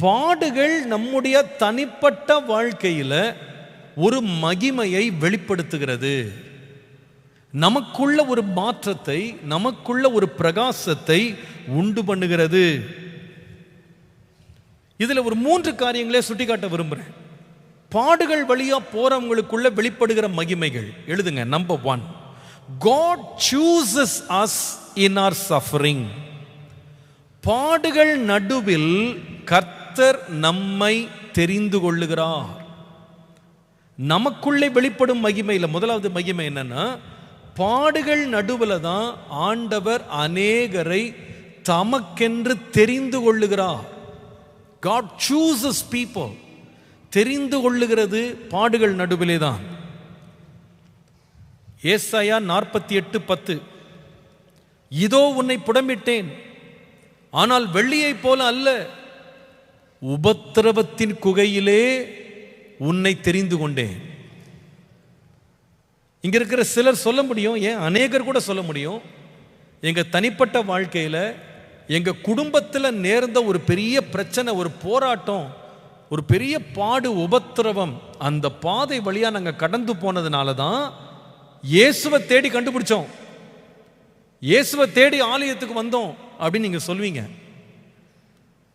பாடுகள் நம்முடைய தனிப்பட்ட வாழ்க்கையில ஒரு மகிமையை வெளிப்படுத்துகிறது. நமக்குள்ள ஒரு மாற்றத்தை, நமக்குள்ள ஒரு பிரகாசத்தை உண்டு பண்ணுகிறது. இதுல ஒரு 3 காரியங்களே சுட்டிக்காட்ட விரும்புறேன். பாடுகள் வழியா போறவங்களுக்குள்ள வெளிப்படுகிற மகிமைகள். எழுதுங்க. Number 1, God chooses us in our suffering. பாடுகள் நடுவில் கர்த்தர் நம்மை தெரிந்து கொள்ளுகிறார். நமக்குள்ளே வெளிப்படும் மகிமையில முதலாவது மகிமை என்னன்னா, பாடுகள் நடுவில் தான் ஆண்டவர் அநேகரை தமக்கென்று தெரிந்து கொள்ளுகிறார். God chooses people. தெரிந்து கொள்ளுகிறது பாடுகள் நடுவிலே தான். ஏசாயா 48:10, இதோ உன்னை புடமிட்டேன், ஆனால் வெள்ளியைப் போல அல்ல, உபத்திரவத்தின் குகையிலே உன்னை தெரிந்து கொண்டேன். இங்க இருக்கிற சிலர் சொல்ல முடியும், ஏன் அநேகர் கூட சொல்ல முடியும், எங்க தனிப்பட்ட வாழ்க்கையில எங்க குடும்பத்தில் நேர்ந்த ஒரு பெரிய பிரச்சனை, ஒரு போராட்டம், ஒரு பெரிய பாடு, உபத்திரவம், அந்த பாதை வழியா நாங்க கடந்து போனதுனால தான் இயேசுவை தேடி கண்டுபிடிச்சோம், இயேசுவை தேடி ஆலயத்துக்கு வந்தோம் அப்படின்னு நீங்க சொல்வீங்க.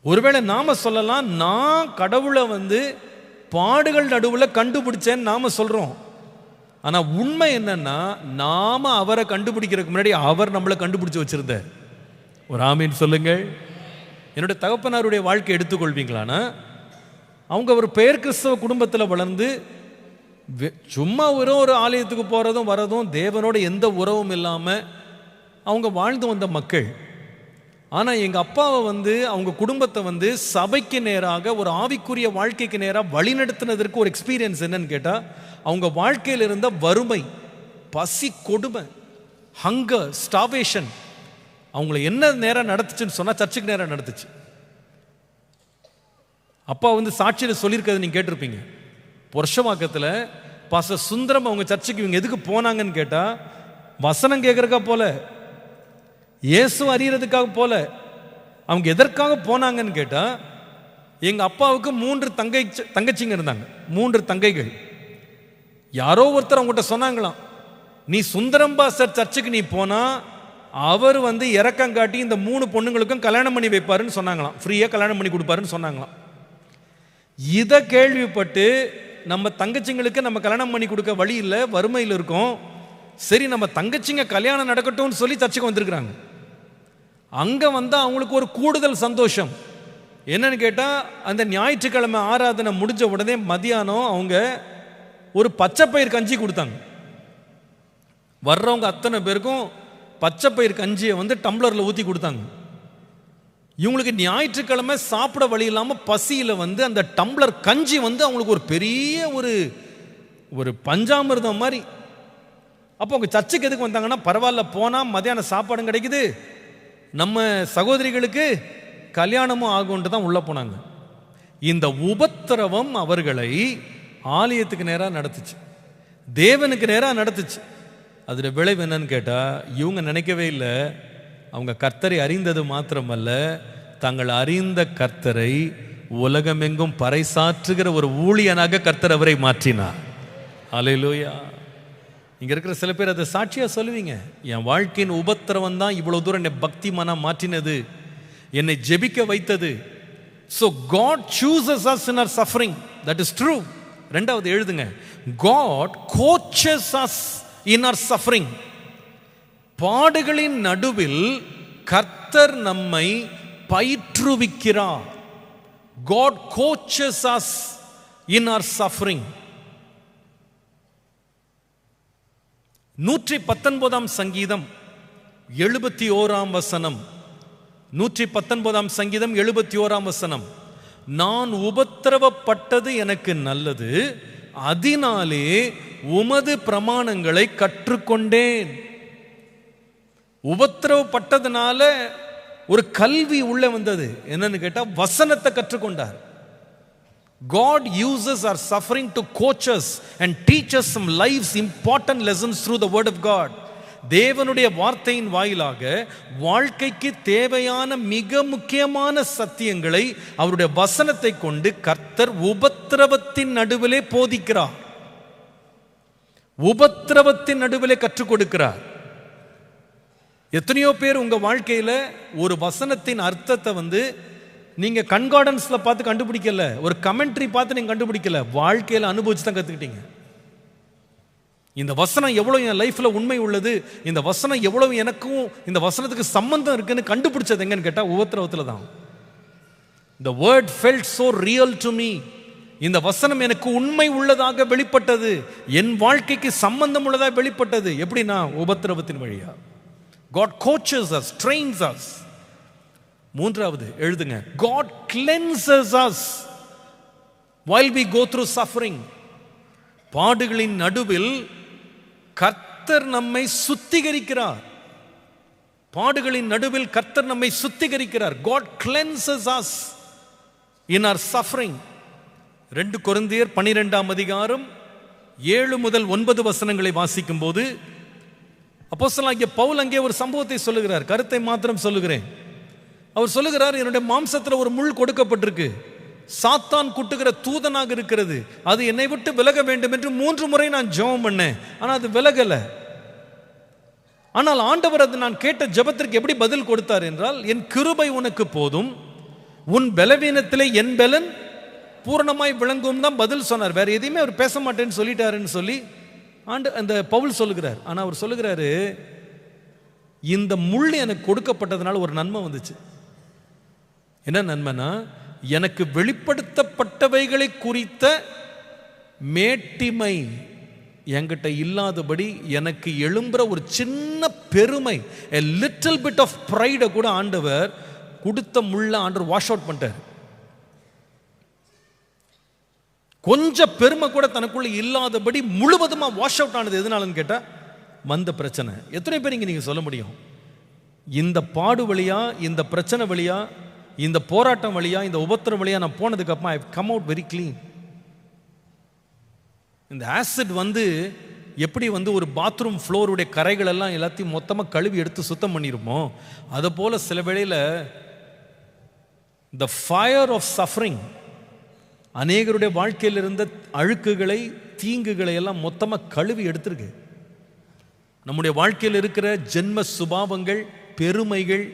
ஒருவேளை நாம சொல்லலாம், நான் கடவுளை பாடுகள் நடுவில் கண்டுபிடிச்சேன்னு நாம சொல்றோம். ஆனா உண்மை என்னன்னா, நாம அவரை கண்டுபிடிக்கிறதுக்கு முன்னாடி அவர் நம்மளை கண்டுபிடிச்சு வச்சிருந்த. ஒரு ஆமீன் சொல்லுங்கள். என்னுடைய தகப்பனாருடைய வாழ்க்கை எடுத்துக்கொள்வீங்களானா, அவங்க ஒரு பெயர் கிறிஸ்தவ குடும்பத்தில் வளர்ந்து சும்மா ஒரு ஆலயத்துக்கு போறதும் வரதும், தேவனோட எந்த உறவும் இல்லாமல் அவங்க வாழ்ந்து வந்த மக்கள். ஆனால் எங்கள் அப்பாவை அவங்க குடும்பத்தை சபைக்கு நேராக, ஒரு ஆவிக்குரிய வாழ்க்கைக்கு நேராக வழிநடத்தினதற்கு ஒரு எக்ஸ்பீரியன்ஸ் என்னன்னு கேட்டால், அவங்க வாழ்க்கையில் இருந்த வறுமை, பசி, கொடுமை, ஹங்கர், ஸ்டார்வேஷன் அவங்கள என்ன நேரம் நடத்துச்சுன்னு சொன்னால் சர்ச்சுக்கு நேரம் நடத்துச்சு. அப்பா சாட்சியில் சொல்லியிருக்கிறது நீங்கள் கேட்டிருப்பீங்க. புருஷவாக்கத்தில் பாஸ்டர் சுந்தரம் அவங்க சர்ச்சுக்கு இவங்க எதுக்கு போனாங்கன்னு கேட்டால், வசனம் கேட்கறக்கா போல, இயேசு அறியறதுக்காக போல. அவங்க எதற்காக போனாங்கன்னு கேட்டால், எங்கள் அப்பாவுக்கு 3 தங்கச்சிங்க இருந்தாங்க, 3 தங்கைகள். யாரோ ஒருத்தர் அவங்ககிட்ட சொன்னாங்களாம், நீ சுந்தரம் பாஸ்டர் சர்ச்சுக்கு நீ போனா அவர் இறக்கம் காட்டி இந்த 3 பொண்ணுங்களுக்கும் கல்யாணம் பண்ணி வைப்பாருன்னு சொன்னாங்களாம், ஃப்ரீயாக கல்யாணம் பண்ணி கொடுப்பாருன்னு சொன்னாங்களாம். இதை கேள்விப்பட்டு நம்ம தங்கச்சிங்களுக்கு நம்ம கல்யாணம் பண்ணி கொடுக்க வழி இல்லை, வறுமையில் இருக்கும், சரி நம்ம தங்கச்சிங்க கல்யாணம் நடக்கட்டும்னு சொல்லி சர்ச்சுக்கு வந்திருக்கிறாங்க. அங்கே அவங்களுக்கு ஒரு கூடுதல் சந்தோஷம் என்னன்னு கேட்டால், அந்த ஞாயிற்றுக்கிழமை ஆராதனை முடிஞ்ச உடனே மதியானம் அவங்க ஒரு பச்சைப்பயிர் கஞ்சி கொடுத்தாங்க. வர்றவங்க அத்தனை பேருக்கும் பச்சைப்பயிர் கஞ்சியை டம்ளரில் ஊற்றி கொடுத்தாங்க. இவங்களுக்கு ஞாயிற்றுக்கிழமை சாப்பிட வழி இல்லாமல் பசியில் அந்த டம்ளர் கஞ்சி அவங்களுக்கு ஒரு பெரிய ஒரு பஞ்சாமிர்தம் மாதிரி. அப்போ அவங்க சர்ச்சுக்கு எதுக்கு வந்தாங்கன்னா, பரவாயில்ல போனால் மதியானம் சாப்பாடும் கிடைக்குது, நம்ம சகோதரிகளுக்கு கல்யாணமும் ஆகும்ன்ட்டு தான் உள்ளே போனாங்க. இந்த உபத்திரவம் அவர்களை ஆலயத்துக்கு நேராக நடத்துச்சு, தேவனுக்கு நேராக நடத்துச்சு. அதில் விளைவு என்னன்னு கேட்டால், இவங்க நினைக்கவே இல்லை, அவங்க கர்த்தரை அறிந்தது மாத்திரமல்ல, தாங்கள் அறிந்த கர்த்தரை உலகமெங்கும் பறைசாற்றுகிற ஒரு ஊழியனாக கர்த்தர் அவரை மாற்றினார். அல்லேலூயா. இங்க இருக்கிற சில பேர் அதை சாட்சியா சொல்லுவீங்க, என் வாழ்க்கையின் உபத்திரவம் தான் இவ்வளவு தூரம் என்னை பக்திமானா மாற்றினது, என்னை ஜெபிக்க வைத்தது. So God chooses us in our suffering. That is true. ரெண்டாவது எழுதுங்க, God coaches us in our suffering. பாடுகளின் நடுவில் கர்த்தர் நம்மை பயிற்றுவிக்கிறார். God coaches us in our suffering. 119 சங்கீதம் 71 வசனம். 119 சங்கீதம் 71 வசனம். நான் உபத்திரவப்பட்டது எனக்கு நல்லது, அதனாலே உமது பிரமாணங்களை கற்றுக்கொண்டேன். உபத்திரவப்பட்டதுனால ஒரு கல்வி உள்ள வந்தது. என்னன்னு கேட்டா, வசனத்தை கற்றுக்கொண்டார். God uses our suffering to coach us and teach us some life's important lessons through the word of God. தேவனுடைய வார்த்தையின் வாயிலாக வாழ்க்கைக்கு தேவையான மிக முக்கியமான சத்தியங்களை அவருடைய வசனத்தை கொண்டு கர்த்தர் உபத்திரவத்தின் நடுவிலே போதிக்கிறார், உபத்திரவத்தின் நடுவிலே கற்றுக் கொடுக்கிறார். எத்தனையோ பேர் உங்க வாழ்க்கையில ஒரு வசனத்தின் அர்த்தத்தை நீங்க கன்கார்டன்ஸ்ல பார்த்து கண்டுபிடிக்கல, ஒரு கமெண்ட்ரி பார்த்து நீங்க கண்டுபிடிக்கல, வாழ்க்கையில அனுபவிச்சு தான் கத்துக்கிட்டீங்க. இந்த வசனம் எவ்வளவு என் லைஃப்ல உண்மை உள்ளது, இந்த வசனம் எவ்வளவு எனக்கும் இந்த வசனத்துக்கு சம்பந்தம் இருக்குன்னு கண்டுபிடிச்சது எங்கன்னு கேட்டா உபத்திரவத்துல தான். The word felt so real to me. இந்த வசனம் எனக்கு உண்மை உள்ளதாக வெளிப்பட்டது, என் வாழ்க்கைக்கு சம்பந்தம் உள்ளதாக வெளிப்பட்டது. எப்படின்னா உபத்திரவத்தின் வழியா. God coaches us, trains us. மூன்றாவது எழுதுங்க, God cleanses us while we go through suffering. பாடுகளின் நடுவில் கர்த்தர் நம்மை சுத்திகரிக்கிறார். பாடுகளின் நடுவில் கர்த்தர் நம்மை சுத்திகரிக்கிறார். God cleanses us in our suffering. 2 கொரிந்தியர் 12ஆம் அதிகாரம் 7 முதல் 9 வசனங்களை வாசிக்கும் போது அப்போஸ்தலனாகிய பவுல் அங்கே ஒரு சம்பவத்தை சொல்லுகிறார். கருத்தை மாத்திரம் சொல்லுகிறேன். அவர் சொல்லுகிறார், என்னுடைய மாம்சத்தில் ஒரு முள் கொடுக்கப்பட்டிருக்கு, சாத்தான் குட்டுகிற தூதனாக இருக்கிறது, அது என்னை விட்டு விலக வேண்டும் என்று 3 முறை நான் ஜெபம் பண்ணேன், ஆனால் அது விலகல. ஆனால் ஆண்டவர் அது நான் கேட்ட ஜெபத்திற்கு எப்படி பதில் கொடுத்தார் என்றால், என் கிருபை உனக்கு போதும், உன் பலவீனத்திலே என் பலன் பூரணமாய் விளங்கும் தான் பதில் சொன்னார். வேற எதையுமே அவர் பேச மாட்டேன்னு சொல்லிட்டாருன்னு சொல்லி அந்த பவுல் சொல்லுகிறார். ஆனால் அவர் சொல்லுகிறாரு, இந்த முள் எனக்கு கொடுக்கப்பட்டதுனால ஒரு நன்மை வந்துச்சு. என்ன நன்மைனா, எனக்கு வெளிப்படுத்தப்பட்டவைகளை குறித்த மேட்டிமை என்கிட்ட இல்லாதபடி எனக்கு எழும்புற ஒரு சின்ன பெருமை, a little bit of pride கூட ஆண்டவர் கொடுத்த முள்ள ஆண்டவர் வாஷ் அவுட் பண்ணிட்டார். கொஞ்சம் பெருமை கூட தனக்குள்ள இல்லாதபடி முழுவதுமா வாஷ் அவுட் ஆனது. எதனாலன்னு கேட்டா வந்த பிரச்சனை. எத்தனை பேர் இங்க நீங்க சொல்ல முடியும், இந்த பாடு வழியா, இந்த பிரச்சனை வழியா, இந்த போராட்டம் வழியா, இந்த உபத்திரம் வழியா நான் போனதுக்கு அப்புறம் I come out very clean. இந்த ஆசிட் எப்படி ஒரு பாத்ரூம் ஃப்ளோருடைய கரைகள் எல்லாம் எல்லாத்தையும் மொத்தமாக கழுவி எடுத்து சுத்தம் பண்ணிருமோ, அதை போல சில வேளையில் the fire of suffering அநேகருடைய வாழ்க்கையில் இருந்த அழுக்குகளை, தீங்குகளை எல்லாம் மொத்தமாக கழுவி எடுத்திருக்கு. நம்முடைய வாழ்க்கையில் இருக்கிற ஜென்ம சுபாவங்கள், பெருமைகள்,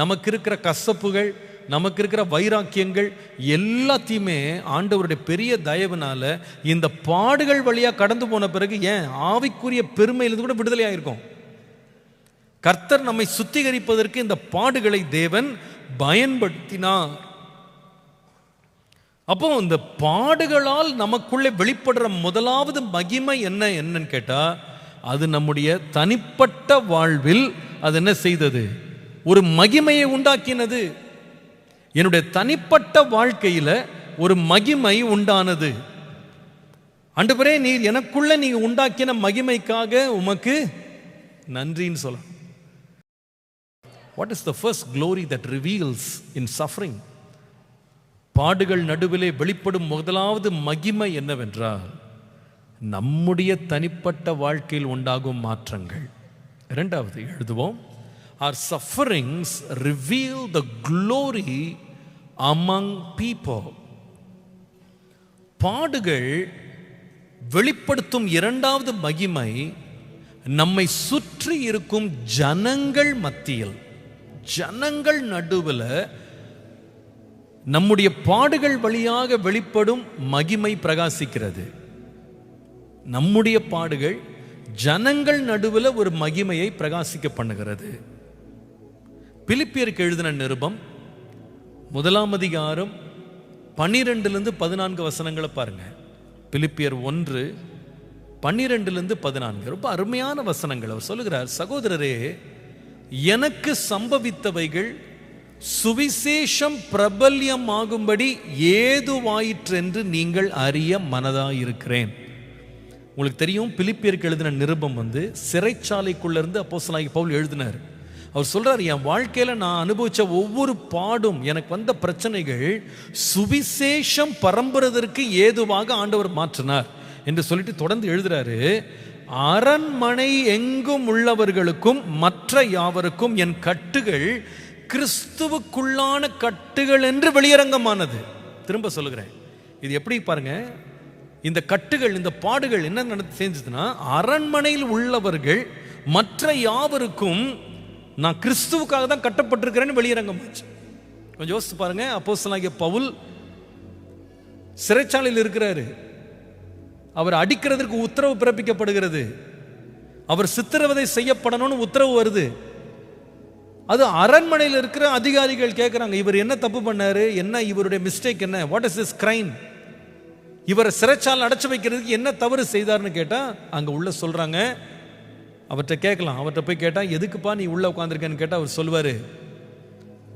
நமக்கு இருக்கிற கசப்புகள், நமக்கு இருக்கிற வைராக்கியங்கள் எல்லாத்தையுமே ஆண்டவருடைய பெரிய தயவுனால இந்த பாடுகள் வழியா கடந்து போன பிறகு ஏன் ஆவிக்குரிய பெருமையிலிருந்து கூட விடுதலை ஆயிருக்கும். கர்த்தர் நம்மை சுத்திகரிப்பதற்கு இந்த பாடுகளை தேவன் பயன்படுத்தினார். அப்போ இந்த பாடுகளால் நமக்குள்ளே வெளிப்படுற முதலாவது மகிமை என்னன்னு கேட்டா, அது நம்முடைய தனிப்பட்ட வாழ்வில் அது என்ன செய்தது, ஒரு மகிமையை உண்டாக்கினது. என்னுடைய தனிப்பட்ட வாழ்க்கையில ஒரு மகிமை உண்டானது. ஆண்டவரே, நீர் எனக்குள்ள நீங்க உண்டாக்கின மகிமைக்காக உமக்கு நன்றின்னு சொல்ல. What is the first glory that reveals in suffering? பாடுகள் நடுவிலே வெளிப்படும் முதலாவது மகிமை என்னவென்றால், நம்முடைய தனிப்பட்ட வாழ்க்கையில் உண்டாகும் மாற்றங்கள். இரண்டாவது எழுதுவோம், our sufferings reveal the glory among people. பாடுகள் வெளிப்படுத்தும் இரண்டாவது மகிமை நம்மை சுற்றி இருக்கும் ஜனங்கள் மத்தியில், ஜனங்கள் நடுவில் நம்முடைய பாடுகள் வழியாக வெளிப்படும் மகிமை பிரகாசிக்கிறது. நம்முடைய பாடுகள் ஜனங்கள் நடுவில் ஒரு மகிமையை பிரகாசிக்க பண்ணுகிறது. பிலிப்பியருக்கு எழுதின நிருபம் 1ஆம் அதிகாரம் 12-14 வசனங்களை பாருங்க. பிலிப்பியர் 1:12-14 ரொம்ப அருமையான வசனங்கள். அவர் சொல்லுகிறார், சகோதரரே, எனக்கு சம்பவித்தவைகள் சுவிசேஷம் பிரபல்யமாகும்படி ஏதுவாயிற்றென்று நீங்கள் அறிய மனதாயிருக்கிறேன். உங்களுக்கு தெரியும், பிலிப்பியருக்கு எழுதின நிருபம் சிறைச்சாலைக்குள்ள இருந்து அப்போஸ்தலனாகிய பவுல் எழுதினார். அவர் சொல்றார், என் வாழ்க்கையில நான் அனுபவிச்ச ஒவ்வொரு பாடும், எனக்கு வந்த பிரச்சனைகள் சுவிசேஷம் பரம்புறதற்கு ஏதுவாக ஆண்டவர் மாற்றினார் என்று சொல்லிட்டு தொடர்ந்து எழுதுறாரு. அரண்மனை எங்கும் உள்ளவர்களுக்கும் மற்ற யாவருக்கும் என் கட்டுகள் கிறிஸ்துவுக்குள்ளான கட்டுகள் என்று வெளியரங்கமானது. திரும்ப சொல்லுகிறேன், இது எப்படி பாருங்க, இந்த கட்டுகள், இந்த பாடுகள் என்ன செஞ்சதுன்னா, அரண்மனையில் உள்ளவர்கள் மற்ற யாவருக்கும் நான் கிறிஸ்துவுக்காக தான் கட்டப்பட்டிருக்கிறேன்னு வெளியரங்கமாச்சு. கொஞ்சம் யோசித்து பாருங்க. அப்போஸ்தலனாகிய பவுல் சிறைச்சாலையில் இருக்கிறாரு. அவர் அடிக்கிறதுக்கு உத்தரவு பிறப்பிக்கப்படுகிறது. அவர் சித்திரவதை செய்யப்படணும்னு உத்தரவு வருது. அது அரண்மனையில் இருக்கிற அதிகாரிகள் கேட்குறாங்க, இவர் என்ன தப்பு பண்ணாரு, என்ன இவருடைய மிஸ்டேக், என்ன, வாட் இஸ் திஸ் கிரைம், இவரை சிறைச்சாலை அடைச்சு வைக்கிறதுக்கு என்ன தவறு செய்தார்னு கேட்டால் அங்கே உள்ள சொல்கிறாங்க. அவர்கிட்ட கேட்கலாம், அவர்கிட்ட போய் கேட்டால் எதுக்குப்பா நீ உள்ளே உட்காந்துருக்கேன்னு கேட்டால் அவர் சொல்லுவார்,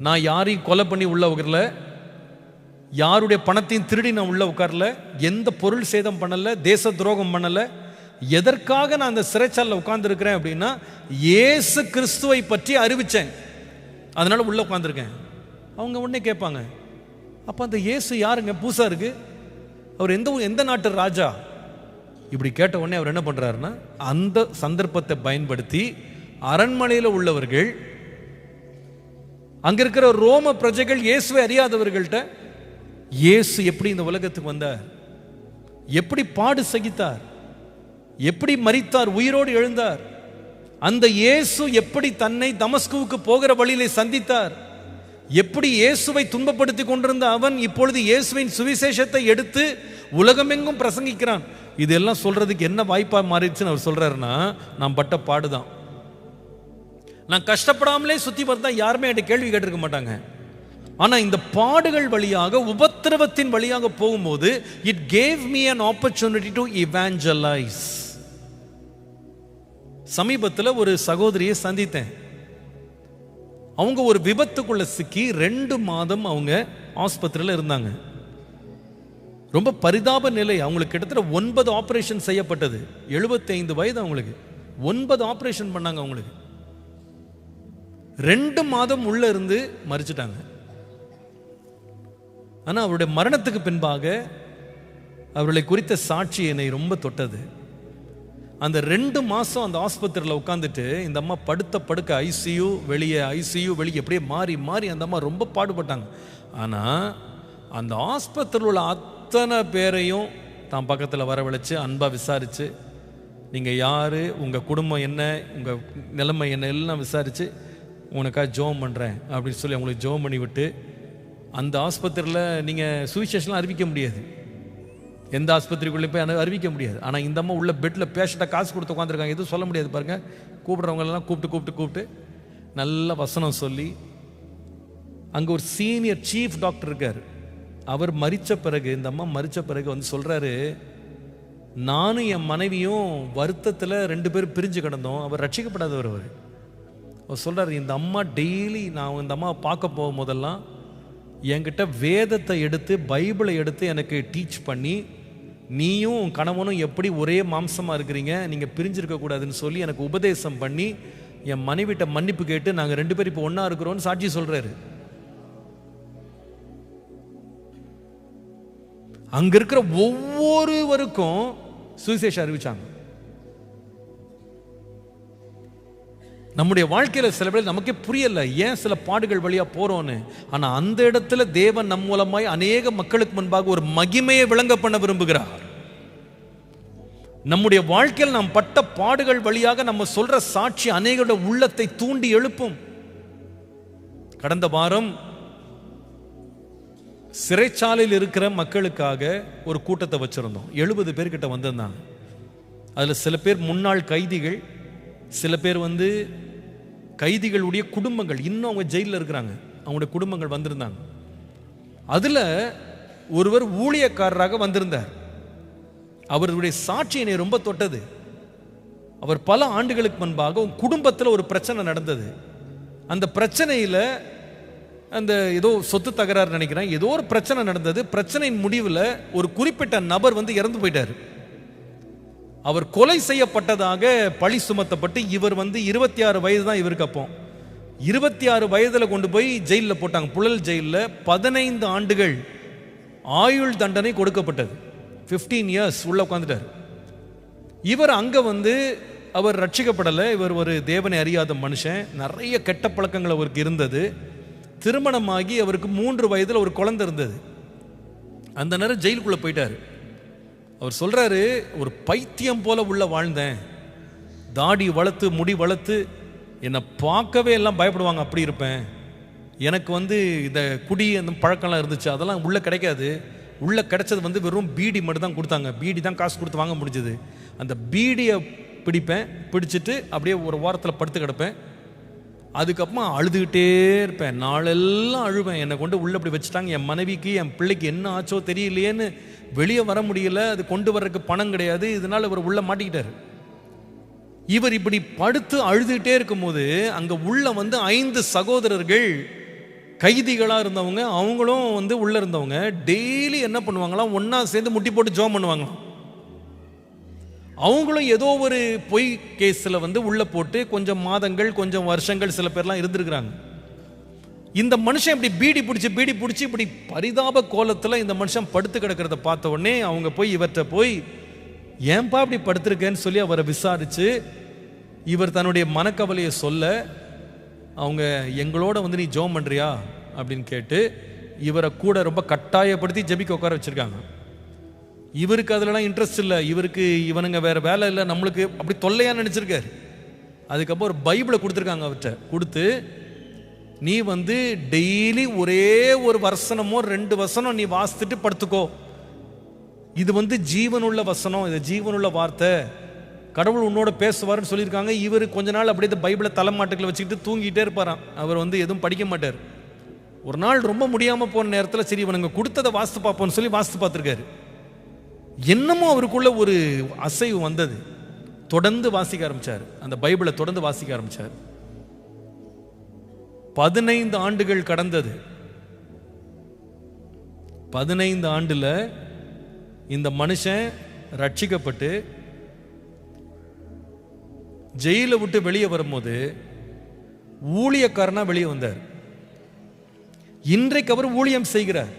நான் யாரையும் கொலை பண்ணி உள்ள உட்காரல, யாருடைய பணத்தையும் திருடி நான் உள்ள உட்காரல, எந்த பொருள் சேதம் பண்ணலை, தேச துரோகம் பண்ணலை. எதற்காக நான் அந்த சிறைச்சாலையில் உட்கார்ந்துருக்கிறேன் அப்படின்னா, இயேசு கிறிஸ்துவை பற்றி அறிவித்தேன், அதனால உள்ள உட்காந்துருக்கேன். அவங்க உடனே கேட்பாங்க, அப்போ அந்த இயேசு யாருங்க, பூசா இருக்கு, அவர் எந்த நாட்டு ராஜா? இப்படி கேட்ட உடனே அவர் என்ன பண்றாருன்னா, அந்த சந்தர்ப்பத்தை பயன்படுத்தி அரண்மனையில் உள்ளவர்கள், அங்க இருக்கிற ரோம பிரஜைகள், இயேசுவை அறியாதவர்கள்ட்ட இயேசு எப்படி இந்த உலகத்துக்கு வந்தார், எப்படி பாடு சகித்தார், எப்படி மரித்தார், உயிரோடு எழுந்தார், அந்த இயேசு எப்படி தன்னை தமஸ்குவுக்கு போகிற வழியிலே சந்தித்தார், எப்படி இயேசுவை துன்பப்படுத்தி கொண்டிருந்த அவன் இப்பொழுது இயேசுவின் சுவிசேஷத்தை எடுத்து உலகமெங்கும் பிரசங்கிக்கிறான். இதெல்லாம் சொல்றதுக்கு என்ன வாய்ப்பா மாறிடுச்சுன்னு அவர் சொல்றாருன்னா, நான் பட்ட பாடுதான். நான் கஷ்டப்படாமலே சுத்தி பார்த்தா யாருமே என்கிட்ட கேள்வி கேட்டிருக்க மாட்டாங்க. ஆனா இந்த பாடுகள் வழியாக, உபத்திரவத்தின் வழியாக போகும்போது, it gave me an opportunity to evangelize. சமீபத்தில் ஒரு சகோதரியை சந்தித்தேன். அவங்க ஒரு விபத்துக்குள்ள சிக்கி 2 மாதம் அவங்க ஆஸ்பத்திரியில் இருந்தாங்க. ரொம்ப பரிதாப நிலை. அவங்களுக்கு கிட்டத்தட்ட 9 ஆபரேஷன் செய்யப்பட்டது. 75 வயது அவங்களுக்கு. 9 ஆபரேஷன் பண்ணாங்க. அவங்களுக்கு 2 மாதம் உள்ள இருந்து மரிச்சிட்டாங்க. ஆனால் அவருடைய மரணத்துக்கு பின்பாக அவர்களை குறித்த சாட்சி என்னை ரொம்ப தொட்டது. அந்த 2 மாதம் அந்த ஆஸ்பத்திரியில் உட்காந்துட்டு இந்த அம்மா படுக்க ஐசியூ வெளியே எப்படியே மாறி மாறி அந்த அம்மா ரொம்ப பாடுபட்டாங்க. ஆனால் அந்த ஆஸ்பத்திரியில் உள்ள அத்தனை பேரையும் தான் பக்கத்தில் வரவழைச்சு அன்பாக விசாரித்து, நீங்கள் யார், உங்கள் குடும்பம் என்ன, உங்கள் நிலைமை என்ன எல்லாம் விசாரித்து, உனக்காக ஜெபம் பண்ணுறேன் அப்படின்னு சொல்லி அவங்களுக்கு ஜெபம் பண்ணி விட்டு, அந்த ஆஸ்பத்திரியில் நீங்கள் சுவிசேஷன்லாம் அறிவிக்க முடியாது, எந்த ஆஸ்பத்திரிக்குள்ளே போய் அறிவிக்க முடியாது. ஆனால் இந்த அம்மா உள்ள பெட்டில் பேஷண்ட்டாக காசு கொடுத்து உட்காந்துருக்காங்க, எதுவும் சொல்ல முடியாது பாருங்கள். கூப்பிட்றவங்களெல்லாம் கூப்பிட்டு நல்ல வசனம் சொல்லி, அங்கே ஒரு சீனியர் சீஃப் டாக்டர் இருக்கார். அவர் மரித்த பிறகு, இந்த அம்மா மரித்த பிறகு வந்து சொல்கிறாரு, நானும் என் மனைவியும் வருத்தத்தில் 2 பேரும் பிரிஞ்சு கிடந்தோம். அவர் ரட்சிக்கப்படாதவர். அவர் சொல்கிறார், இந்த அம்மா டெய்லி நான் இந்த அம்மாவை பார்க்க போகும் போதெல்லாம் என்கிட்ட வேதத்தை எடுத்து, பைபிளை எடுத்து எனக்கு டீச் பண்ணி, நீயும் கணவனும் எப்படி ஒரே மாம்சமாக இருக்கிறீங்க, நீங்கள் பிரிஞ்சிருக்கக்கூடாதுன்னு சொல்லி எனக்கு உபதேசம் பண்ணி, என் மனைவிட்ட மன்னிப்பு கேட்டு நாங்கள் 2 பேரும் இப்போ ஒன்றா இருக்கிறோன்னு சாட்சி சொல்கிறாரு. அங்கே இருக்கிற ஒவ்வொருவருக்கும் சுவிசேஷம் அறிவிச்சாங்க. நம்முடைய வாழ்க்கையில் சில பேர் நமக்கே புரியல, ஏன் சில பாடுகள் வழியா போறோன்னு. ஆனா அந்த இடத்துல தேவன் நம் மூலமாய் அநேக மக்களுக்கு முன்பாக ஒரு மகிமையை விளங்க பண்ண விரும்புகிறார். நம்முடைய வாழ்க்கையில் நாம் பட்ட பாடுகள் வழியாக நம்ம சொல்ற சாட்சி அநேகருடைய உள்ளத்தை தூண்டி எழுப்பும். கடந்த வாரம் சிறைச்சாலையில் இருக்கிற மக்களுக்காக ஒரு கூட்டத்தை வச்சிருந்தோம். 70 பேர்கிட்ட வந்திருந்தாங்க. அதுல சில பேர் முன்னாள் கைதிகள், சில பேர் வந்து கைதிகளுடைய குடும்பங்கள், இன்னும் அவங்க ஜெயிலில் இருக்கிறாங்க, அவங்களுடைய குடும்பங்கள் வந்திருந்தாங்க. அதில் ஒருவர் ஊழியக்காரராக வந்திருந்தார். அவருடைய சாட்சி என்னை ரொம்ப தொட்டது. அவர் பல ஆண்டுகளுக்கு முன்பாக குடும்பத்தில் ஒரு பிரச்சனை நடந்தது. அந்த பிரச்சனையில் அந்த ஏதோ சொத்து தகராறு நினைக்கிறேன், ஏதோ ஒரு பிரச்சனை நடந்தது. பிரச்சனையின் முடிவில் ஒரு குறிப்பிட்ட நபர் வந்து இறந்து போயிட்டார். அவர் கொலை செய்யப்பட்டதாக பழி சுமத்தப்பட்டு, இவர் வந்து 26 வயது தான் இவருக்கு. அப்போ 26 வயதில் கொண்டு போய் ஜெயிலில் போட்டாங்க, புழல் ஜெயிலில். 15 ஆண்டுகள் ஆயுள் தண்டனை கொடுக்கப்பட்டது. 15 இயர்ஸ் உள்ள உட்காந்துட்டார். இவர் அங்கே வந்து அவர் ரட்சிக்கப்படலை. இவர் ஒரு தேவனை அறியாத மனுஷன். நிறைய கெட்ட பழக்கங்கள் அவருக்கு இருந்தது. திருமணமாகி அவருக்கு 3 வயதில் ஒரு குழந்தை இருந்தது. அந்த நேரம் ஜெயிலுக்குள்ளே போயிட்டார். அவர் சொல்கிறாரு, ஒரு பைத்தியம் போல உள்ள வாழ்ந்தேன். தாடி வளர்த்து முடி வளர்த்து என்னை பார்க்கவே எல்லாம் பயப்படுவாங்க, அப்படி இருப்பேன். எனக்கு வந்து இந்த குடி அந்த பழக்கம்லாம் இருந்துச்சு, அதெல்லாம் உள்ளே கிடைக்காது. உள்ளே கிடைச்சது வந்து வெறும் பீடி மட்டும் தான் கொடுத்தாங்க. பீடி தான் காசு கொடுத்து வாங்க முடிஞ்சது. அந்த பீடியை பிடிப்பேன், பிடிச்சிட்டு அப்படியே ஒரு வாரத்தில் படுத்து கிடப்பேன். அதுக்கப்புறமா அழுதுகிட்டே இருப்பேன், நாளெல்லாம் அழுவேன். என்னை கொண்டு உள்ளே அப்படி வச்சுட்டாங்க. என் மனைவிக்கு என் பிள்ளைக்கு என்ன ஆச்சோ தெரியலையேன்னு வெளியே வர முடியல. அது கொண்டு வர்றதுக்கு பணம் கிடையாது. இதனால் இவர் உள்ளே மாட்டிக்கிட்டார். இவர் இப்படி படுத்து அழுதுகிட்டே இருக்கும்போது அங்கே உள்ள வந்து 5 சகோதரர்கள் கைதிகளாக இருந்தவங்க, அவங்களும் வந்து உள்ளே இருந்தவங்க. டெய்லி என்ன பண்ணுவாங்களாம், ஒன்றா சேர்ந்து முட்டி போட்டு ஜோம் பண்ணுவாங்களாம். அவங்களும் ஏதோ ஒரு பொய் கேஸில் வந்து உள்ளே போட்டு கொஞ்சம் மாதங்கள் கொஞ்சம் வருஷங்கள் சில பேர்லாம் இருந்திருக்கிறாங்க. இந்த மனுஷன் இப்படி பீடி பிடிச்சி இப்படி பரிதாப கோலத்தில் இந்த மனுஷன் படுத்து கிடக்கிறத பார்த்த உடனே அவங்க போய் இவர்கிட்ட போய், ஏன்பா இப்படி படுத்திருக்கேன்னு சொல்லி அவரை விசாரித்து இவர் தன்னுடைய மனக்கவலையை சொல்ல, அவங்க எங்களோட வந்து நீ ஜெபம் பண்ணுறியா அப்படின்னு கேட்டு இவரை கூட ரொம்ப கட்டாயப்படுத்தி ஜெபிக்க உட்கார வச்சுருக்காங்க. இவருக்கு அதிலலாம் இன்ட்ரெஸ்ட் இல்லை. இவருக்கு இவனுங்க வேறு வேலை இல்லை, நம்மளுக்கு அப்படி தொல்லையாக நினச்சிருக்காரு. அதுக்கப்புறம் ஒரு பைபிளை கொடுத்துருக்காங்க. அவர்கிட்ட கொடுத்து, நீ வந்து டெய்லி ஒரே ஒரு வசனமோ 2 வசனம் நீ வாசித்துட்டு படுத்துக்கோ. இது வந்து ஜீவனுள்ள வசனம், இது ஜீவனுள்ள வார்த்தை, கடவுள் உன்னோட பேசுவார்னு சொல்லியிருக்காங்க. இவர் கொஞ்ச நாள் அப்படியே இந்த பைபிளை தலைமாட்டுக்களை வச்சுக்கிட்டு தூங்கிட்டே இருப்பாராம். அவர் வந்து எதுவும் படிக்க மாட்டார். ஒரு நாள் ரொம்ப முடியாமல் போன நேரத்தில் சரி இவனுங்க கொடுத்ததை வாசித்து பார்ப்போம்னு சொல்லி வாசித்து பார்த்துருக்காரு. என்னமோ அவருக்குள்ள ஒரு அசைவு வந்தது. தொடர்ந்து வாசிக்க ஆரம்பிச்சார். அந்த பைபிளை தொடர்ந்து வாசிக்க ஆரம்பிச்சார். 15 ஆண்டுகள் கடந்தது. 15 ஆண்டுல இந்த மனுஷன் ரட்சிக்கப்பட்டு ஜெயிலை விட்டு வெளியே வரும்போது ஊழியக்காரனா வெளியே வந்தார். இன்றைக்கு அவர் ஊழியம் செய்கிறார்.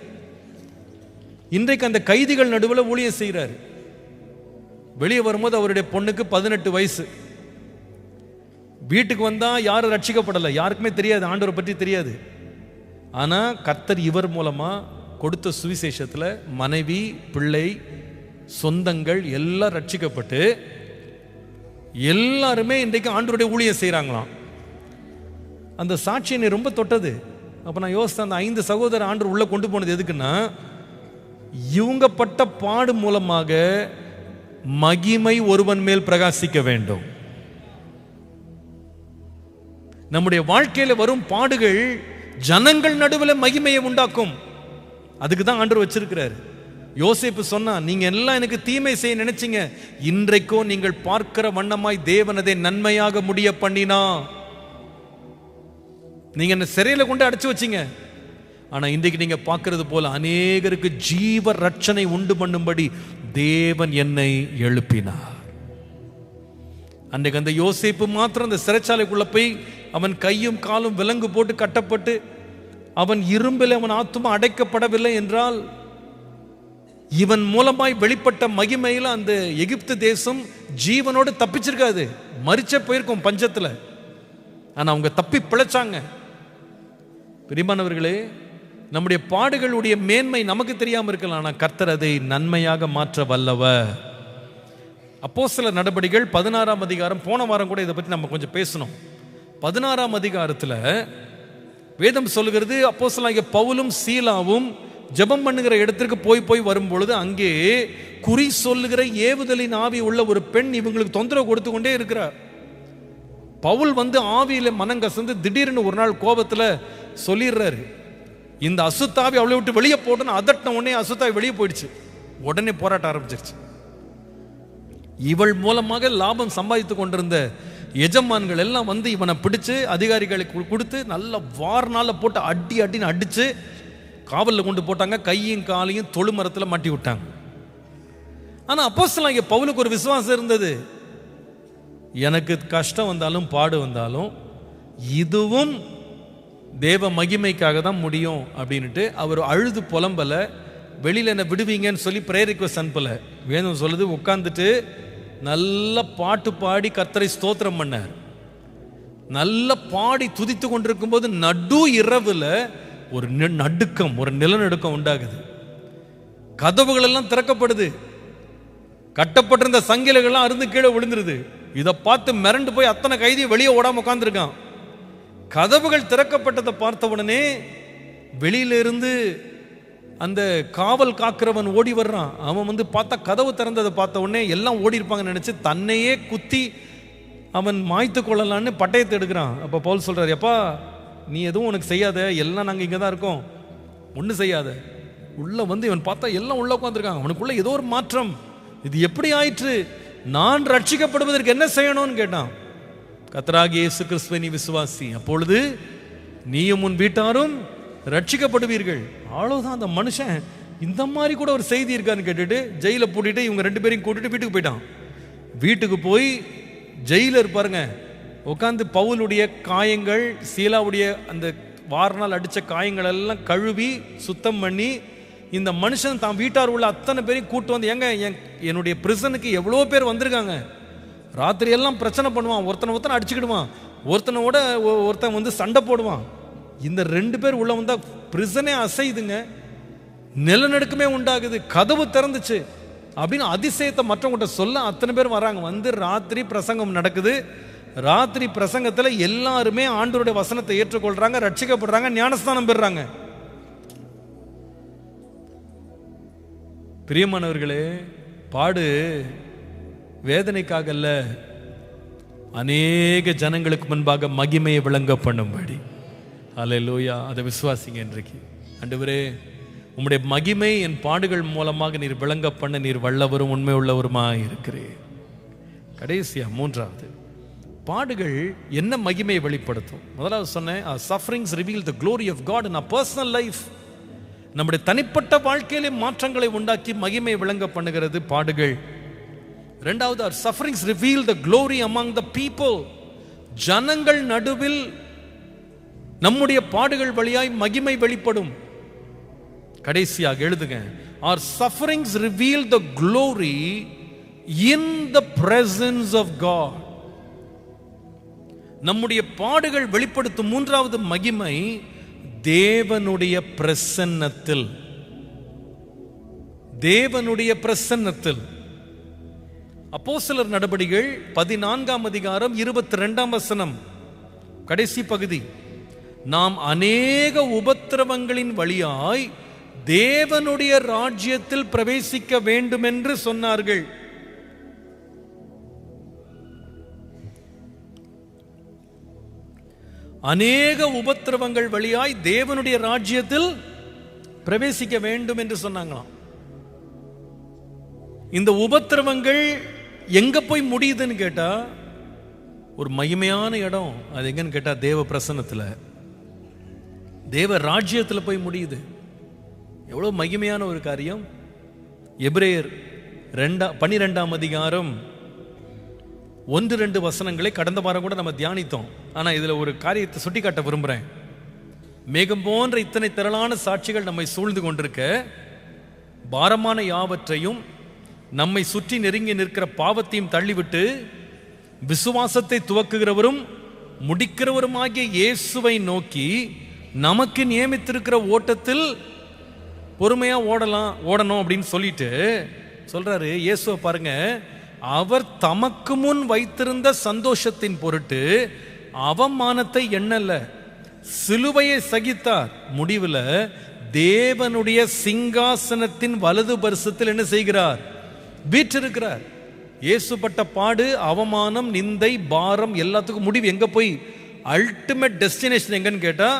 இன்றைக்கு அந்த கைதிகள் நடுவில் ஊழியம் செய்கிறார். வெளியே வரும்போது அவருடைய பொண்ணுக்கு 18 வயசு. வீட்டுக்கு வந்தா யாரும் ரட்சிக்கப்படலை, யாருக்குமே தெரியாது, ஆண்டவரை பற்றி தெரியாது. ஆனா கர்த்தர் இவர் மூலமா கொடுத்த சுவிசேஷத்துல மனைவி, பிள்ளை, சொந்தங்கள் எல்லாம் ரட்சிக்கப்பட்டு எல்லாருமே இன்றைக்கு ஆண்டவருடைய ஊழியம் செய்கிறாங்களாம். அந்த சாட்சி என்னை ரொம்ப தொட்டது. அப்போ நான் யோசித்தேன், அந்த 5 சகோதரர் ஆண்டவர் உள்ள கொண்டு போனது எதுக்குன்னா, இவங்க பட்ட பாடு மூலமாக மகிமை ஒருவன் மேல் பிரகாசிக்க வேண்டும். நம்முடைய வாழ்க்கையில் வரும் பாடுகள் ஜனங்கள் நடுவில் மகிமையை உண்டாக்கும். அதுக்கு தான் ஆண்டவர் வச்சிருக்கிறார். யோசேப்பு சொன்னா, நீங்க எல்லாம் எனக்கு தீமை செய்ய நினைச்சீங்க, இன்றைக்கோ நீங்கள் பார்க்கிற வண்ணமாய் தேவன் அதை நன்மையாக முடிய பண்ணினா. நீங்க என்ன சிறையில கொண்டு அடைச்சு வச்சீங்க, ஆனா இன்றைக்கு நீங்க பார்க்கிறது போல அநேகருக்கு ஜீவ ரட்சனை உண்டு பண்ணும்படி தேவன் என்னை எழுப்பினார். அன்றைக்கு அந்த யோசேப்பு மாத்திரம் அந்த சிறைச்சாலைக்குள்ள போய் அவன் கையும் காலும் விலங்கு போட்டு கட்டப்பட்டு அவன் இரும்பில் அவன் ஆத்துமா அடைக்கப்படவில்லை என்றால், இவன் மூலமாய் வெளிப்பட்ட மகிமையில அந்த எகிப்து தேசம் ஜீவனோடு தப்பிச்சிருக்காது, மரிச்ச போயிருக்கும் பஞ்சத்துல. ஆனா அவங்க தப்பி பிழைச்சாங்க. பிரியமானவர்களே, நம்முடைய பாடுகளுடைய மேன்மை நமக்கு தெரியாம இருக்கலாம், ஆனா கர்த்தர் அதை நன்மையாக மாற்ற வல்லவர். அப்போஸ்தலர் நடபடிகள் 16ஆம் அதிகாரம், போன வாரம் கூட இதை பற்றி நம்ம கொஞ்சம் பேசணும். 16ஆம் அதிகாரத்தில் வேதம் சொல்லுகிறது, அப்போஸ்தலனாகிய பவுலும் சீலாவும் ஜெபம் பண்ணுகிற இடத்திற்கு போய் வரும்பொழுது அங்கே குறி சொல்லுகிற ஏவுதலின் ஆவி உள்ள ஒரு பெண் இவங்களுக்கு தொந்தரவு கொடுத்து கொண்டே இருக்கிறார். பவுல் வந்து ஆவியில மனம் கசந்து திடீர்னு ஒரு நாள் கோபத்தில் சொல்லிடுறாரு, இந்த அசுத்தாவி அவளை விட்டு வெளியே போட்டோன்னு அதட்டின உடனே அசுத்தாவி வெளியே போயிடுச்சு. உடனே போராட்டம் ஆரம்பிச்சிருச்சு. இவள் மூலமாக லாபம் சம்பாதித்து கொண்டிருந்த எஜமான்கள் எல்லாம் வந்து இவனை பிடிச்சு அதிகாரிகளுக்கு கொடுத்து நல்ல வார்னால போட்டு அடின்னு அடிச்சு காவலில் கொண்டு போட்டாங்க. கையும் காலையும் தொழுமரத்தில் மாட்டி விட்டாங்க. ஆனால் அப்போஸ்தலனாகிய பவுலுக்கு ஒரு விசுவாசம் இருந்தது, எனக்கு கஷ்டம் வந்தாலும் பாடு வந்தாலும் இதுவும் தேவ மகிமைக்காக தான் முடியும் அப்படின்ட்டு அவர் அழுது புலம்பல. வெளியில் என்ன விடுவீங்கன்னு சொல்லி பிரேயர் ரிக்வெஸ்ட் அனுப்பல. வேணும் சொல்லுது, உட்காந்துட்டு நல்ல பாட்டு பாடி கர்த்தரை ஸ்தோத்திரம் பண்ணார். நல்ல பாடி துதித்து கொண்டிருக்கும் போது நடு இரவுல ஒரு நடுக்கம், ஒரு நிலநடுக்கம் உண்டாகுது. கதவுகள் எல்லாம் திறக்கப்படுது. கட்டப்பட்டிருந்த சங்கிலிகள்லாம் அருந்து கீழே விழுந்துருது. இதை பார்த்து மிரண்டு போய் அத்தனை கைதியும் வெளியே ஓடாம உட்கார்ந்துருக்கான். கதவுகள் திறக்கப்பட்டதை பார்த்த உடனே வெளியில இருந்து அந்த காவல் காக்கிறவன் ஓடி வர்றான். அவன் பார்த்தா கதவு திறந்ததை பார்த்த உடனே எல்லாம் ஓடி இருப்பாங்க நினைச்சு தன்னையே குத்தி அவன் மாய்த்து கொள்ளலான்னு பட்டயத்தை எடுக்கிறான். அப்ப பவுல் சொல்றாரு, எப்பா நீ எதுவும் உனக்கு செய்யாத, எல்லாம் நாங்க இங்கதான் இருக்கோம், ஒன்னும் செய்யாத. உள்ள இவன் பார்த்தா எல்லாம் உள்ள உட்காந்துருக்காங்க. அவனுக்குள்ள ஏதோ ஒரு மாற்றம். இது எப்படி ஆயிற்று? நான் ரட்சிக்கப்படுவதற்கு என்ன செய்யணும்னு கேட்டான். கர்த்தராகிய இயேசு கிறிஸ்துவை நீ விசுவாசி, அப்பொழுது நீயும் உன் வீட்டாரும் ரட்சிக்கப்படுவீர்கள். அவ்வளவுதான். அந்த மனுஷன் இந்த மாதிரி கூட ஒரு செய்தி இருக்கான்னு கேட்டுட்டு ஜெயில பூட்டிட்டு இவங்க 2 பேரையும் கூட்டிட்டு வீட்டுக்கு போயிட்டான். வீட்டுக்கு போய் ஜெயிலர் பாருங்க உட்காந்து பவுலுடைய காயங்கள், சீலாவுடைய அந்த வாரனால் அடிச்ச காயங்கள் எல்லாம் கழுவி சுத்தம் பண்ணி, இந்த மனுஷன் தான் வீட்டார் உள்ள அத்தனை பேரையும் கூட்டு வந்து, ஏங்க என்னுடைய பிரிசனுக்கு எவ்வளோ பேர் வந்திருக்காங்க, ராத்திரி எல்லாம் பிரச்சனை பண்ணுவான், ஒருத்தனை அடிச்சுக்கிடுவான், ஒருத்தனோட ஒருத்தன் சண்டை போடுவான், இந்த 2 பேர் உள்ள வந்தா பிரிசனே அசைதுங்க, நிலநடுக்கமே உண்டாகுது, கதவு திறந்துச்சு அப்படின்னு அதிசயத்தை மற்றவங்கிட்ட சொல்ல அத்தனை பேர் வராங்க. ராத்திரி பிரசங்கம் நடக்குது. ராத்திரி பிரசங்கத்துல எல்லாருமே ஆண்டவருடைய வசனத்தை ஏற்றுக்கொள்றாங்க, ரட்சிக்கப்படுறாங்க, ஞானஸ்தானம் பெறுறாங்க. பிரியமானவர்களே, பாடு வேதனைக்காக அல்ல, அநேக ஜனங்களுக்கு முன்பாக மகிமையை விளங்க பண்ணும்படி. அல்லேலூயா. அதை விசுவாசிங்க. இன்றைக்கு ஆண்டவரே, உம்முடைய மகிமை என் பாடுகள் மூலமாக நீர் விளங்க பண்ண நீர் வல்லவரும் உண்மை உள்ளவருமாய் இருக்கிறேன். கடைசியா 3வது, பாடுகள் என்ன மகிமையை வெளிப்படுத்தும்? முதலாவது சொன்னேன், sufferings reveal the glory of God in our personal life. நம்முடைய தனிப்பட்ட வாழ்க்கையிலே மாற்றங்களை உண்டாக்கி மகிமை விளங்க பண்ணுகிறது பாடுகள். இரண்டாவது, our sufferings reveal the glory among the people. ஜனங்கள் நடுவில் நம்முடைய பாடுகள் வழியாய் மகிமை வெளிப்படும். கடைசியாக எழுதுங்க, our sufferings reveal the glory in the presence of God. நம்முடைய பாடுகள் வெளிப்படுத்தும் 3வது மகிமை தேவனுடைய பிரசன்னத்தில். தேவனுடைய பிரசன்னத்தில். அப்போஸ்தலர் நடபடிகள் 14ஆம் அதிகாரம் 22ஆம் வசனம் கடைசி பகுதி, நாம் அநேக உபத்திரவங்களின் வழியாய் தேவனுடைய ராஜ்யத்தில் பிரவேசிக்க வேண்டும் என்று சொன்னார்கள். அநேக உபத்திரவங்கள் வழியாய் தேவனுடைய ராஜ்யத்தில் பிரவேசிக்க வேண்டும் என்று சொன்னாங்களாம். இந்த உபத்திரவங்கள் எங்க போய் முடியுதுன்னு கேட்டா, ஒரு மகிமையான இடம். அது எங்கன்னு கேட்டா தேவ பிரசன்னத்துல, தேவ ராஜ்யத்துல போய் முடியுது. எவ்வளவு மகிமையான ஒரு காரியம். எபிரேயர் 12ஆம் அதிகாரம் 1-2 வசனங்களை கடந்த வாரம் கூட நம்ம தியானித்தோம். ஆனா இதுல ஒரு காரியத்தை சுட்டிக்காட்ட விரும்புறேன். மேகம் போன்ற இத்தனை திரளான சாட்சிகள் நம்மை சூழ்ந்து கொண்டிருக்க, பாரமான யாவற்றையும் நம்மை சுற்றி நெருங்கி நிற்கிற பாவத்தையும் தள்ளிவிட்டு விசுவாசத்தை துவக்குகிறவரும் முடிக்கிறவருமாகிய இயேசுவை நோக்கி நமக்கு நியமித்திருக்கிற ஓட்டத்தில் பொறுமையா ஓடணும் அப்படின்னு சொல்லிட்டு சொல்றாரு. இயேசுவை பாருங்க, அவர் தமக்கு முன் வைத்திருந்த சந்தோஷத்தின் பொருட்டு அவமானத்தை எண்ணல, சிலுவையை சகித்தார். முடிவில் தேவனுடைய சிங்காசனத்தின் வலது பரிசத்தில் என்ன செய்கிறார்? வீற்றிருக்கிறார். இயேசுப்பட்ட பாடு, அவமானம், நிந்தை, பாரம் எல்லாத்துக்கும் முடிவு எங்க போய் அல்டிமேட் டெஸ்டினேஷன் எங்கன்னு கேட்டா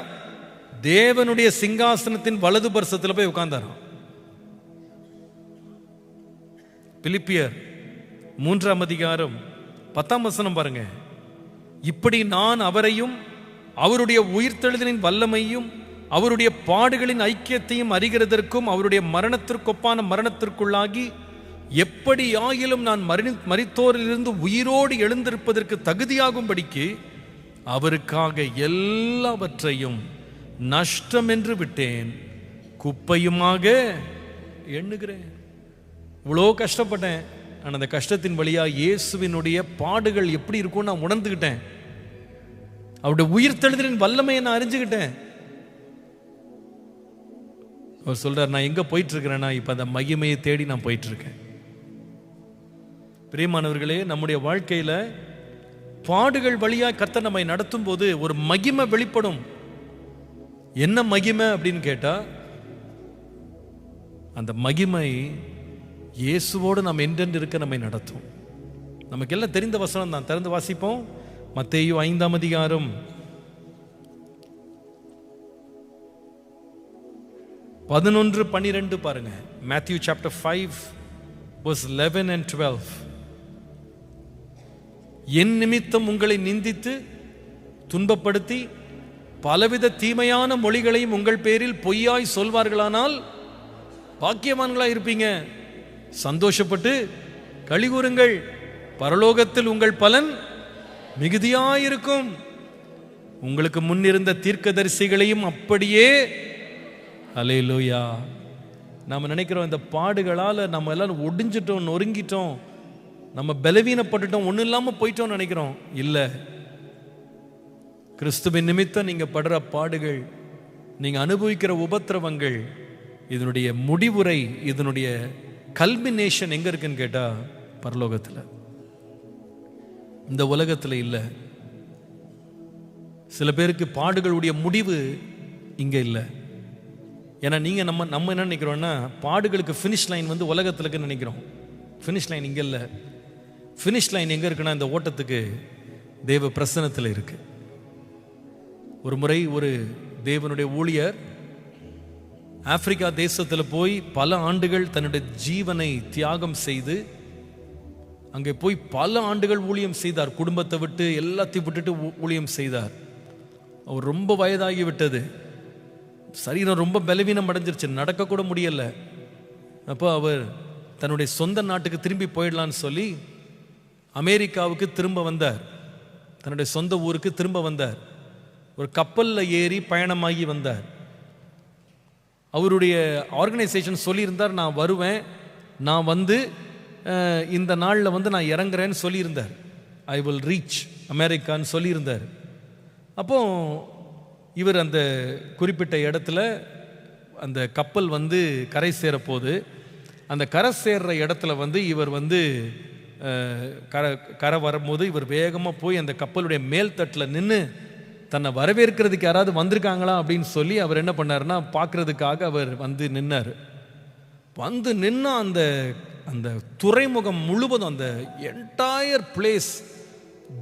தேவனுடைய சிங்காசனத்தின் வலது பரிசத்தில் போய் உட்கார்ந்தாராம். பிலிப்பியர் 3ஆம் அதிகாரம் 10ஆம் வசனம் பாருங்க. இப்படி நான் அவரையும் அவருடைய உயிர்த்தெழுதலின் வல்லமையும் அவருடைய பாடுகளின் ஐக்கியத்தையும் அறிகிறதற்கும் அவருடைய மரணத்திற்கொப்பான மரணத்திற்குள்ளாகி எப்படி ஆகிலும் நான் மரித்தோரிலிருந்து உயிரோடு எழுந்திருப்பதற்கு தகுதியாகும்படிக்கு அவருக்காக எல்லாவற்றையும் நஷ்டம் என்று விட்டேன், குப்பையுமாக எண்ணுகிறேன். இவ்வளோ கஷ்டப்பட்டேன், நான் அந்த கஷ்டத்தின் வழியா இயேசுவினுடைய பாடுகள் எப்படி இருக்கும்னு நான் உணர்ந்துக்கிட்டேன். அவருடைய உயிர்த்தெழுதலின் வல்லமையை நான் அறிஞ்சுக்கிட்டேன். அவர் சொல்றார், நான் எங்க போயிட்டு இருக்கிறேன்னா இப்ப அந்த மகிமையை தேடி நான் போயிட்டு இருக்கேன். பிரியமானவர்களே, நம்முடைய வாழ்க்கையில பாடுகள் வழியா கர்த்தர் நம்மை நடத்தும் போது ஒரு மகிமை வெளிப்படும். என்ன மகிமை அப்படின்னு கேட்டா, அந்த மகிமை இயேசுவோடு நாம் என்றென்று இருக்க நம்மை நடத்தும். நமக்கு எல்லாம் தெரிந்த வசனம் தான், திறந்து வாசிப்போம். மத்தேயு 5ஆம் அதிகாரம் 11-12 பாருங்க. Matthew chapter 5 verse 11 and 12. என் நிமித்தம் உங்களை நிந்தித்து துன்பப்படுத்தி பலவித தீமையான மொழிகளையும் உங்கள் பேரில் பொய்யாய் சொல்வார்களானால் பாக்கியவான்களா இருப்பீங்க. சந்தோஷப்பட்டு களிகூருங்கள், பரலோகத்தில் உங்கள் பலன் மிகுதியாயிருக்கும். உங்களுக்கு முன்னிருந்த தீர்க்கதரிசிகளையும் அப்படியே. அல்லேலூயா. நாம் நினைக்கிறோம் இந்த பாடுகளால் நம்ம எல்லாரும் ஒடிஞ்சிட்டோம், நொறுங்கிட்டோம், நம்ம பலவீனப்பட்டுட்டோம், ஒன்றும் இல்லாமல் போயிட்டோம்னு நினைக்கிறோம். இல்லை, கிறிஸ்துவின் நிமித்தம் நீங்கள் படுற பாடுகள், நீங்கள் அனுபவிக்கிற உபத்திரவங்கள், இதனுடைய முடிவுரை, இதனுடைய கல்மினேஷன் எங்கே இருக்குன்னு கேட்டால் பரலோகத்தில், இந்த உலகத்தில் இல்லை. சில பேருக்கு பாடுகளுடைய முடிவு இங்கே இல்லை. ஏன்னா நீங்கள் நம்ம என்ன நினைக்கிறோன்னா, பாடுகளுக்கு ஃபினிஷ் லைன் வந்து உலகத்தில் இருக்குன்னு நினைக்கிறோம். ஃபினிஷ் லைன் இங்கே இல்லை. ஃபினிஷ் லைன் எங்கே இருக்குன்னா இந்த ஓட்டத்துக்கு தேவ பிரசன்னத்தில் இருக்கு. ஒரு முறை ஒரு தேவனுடைய ஊழியர் ஆப்பிரிக்கா தேசத்தில் போய் பல ஆண்டுகள் தன்னுடைய ஜீவனை தியாகம் செய்து அங்கே போய் பல ஆண்டுகள் ஊழியம் செய்தார். குடும்பத்தை விட்டு எல்லாத்தையும் விட்டுட்டு ஊழியம் செய்தார். அவர் ரொம்ப வயதாகி விட்டது, சரீரம் ரொம்ப பலவீனம் அடைஞ்சிருச்சு, நடக்கக்கூட முடியலை. அப்போ அவர் தன்னுடைய சொந்த நாட்டுக்கு திரும்பி போயிடலான்னு சொல்லி அமெரிக்காவுக்கு திரும்ப வந்தார். தன்னுடைய சொந்த ஊருக்கு திரும்ப வந்தார். ஒரு கப்பலில் ஏறி பயணமாகி வந்தார். அவருடைய ஆர்கனைசேஷன் சொல்லியிருந்தார், நான் வருவேன், நான் வந்து இந்த நாளில் வந்து நான் இறங்குறேன்னு சொல்லியிருந்தார். ஐ வில் ரீச் அமெரிக்கான்னு சொல்லியிருந்தார். அப்போ இவர் அந்த குறிப்பிட்ட இடத்துல அந்த கப்பல் வந்து கரை சேரப்போது, அந்த கரை சேர்ற இடத்துல வந்து இவர் வந்து கரை வரும்போது இவர் வேகமாக போய் அந்த கப்பலுடைய மேல் தட்டில் நின்று தன்னை வரவேற்கிறதுக்கு யாராவது வந்திருக்காங்களா அப்படின்னு சொல்லி அவர் என்ன பண்ணார்னா பார்க்கறதுக்காக அவர் வந்து நின்னார். வந்து நின்னா அந்த அந்த துறைமுகம் முழுவதும், அந்த என்டையர் பிளேஸ்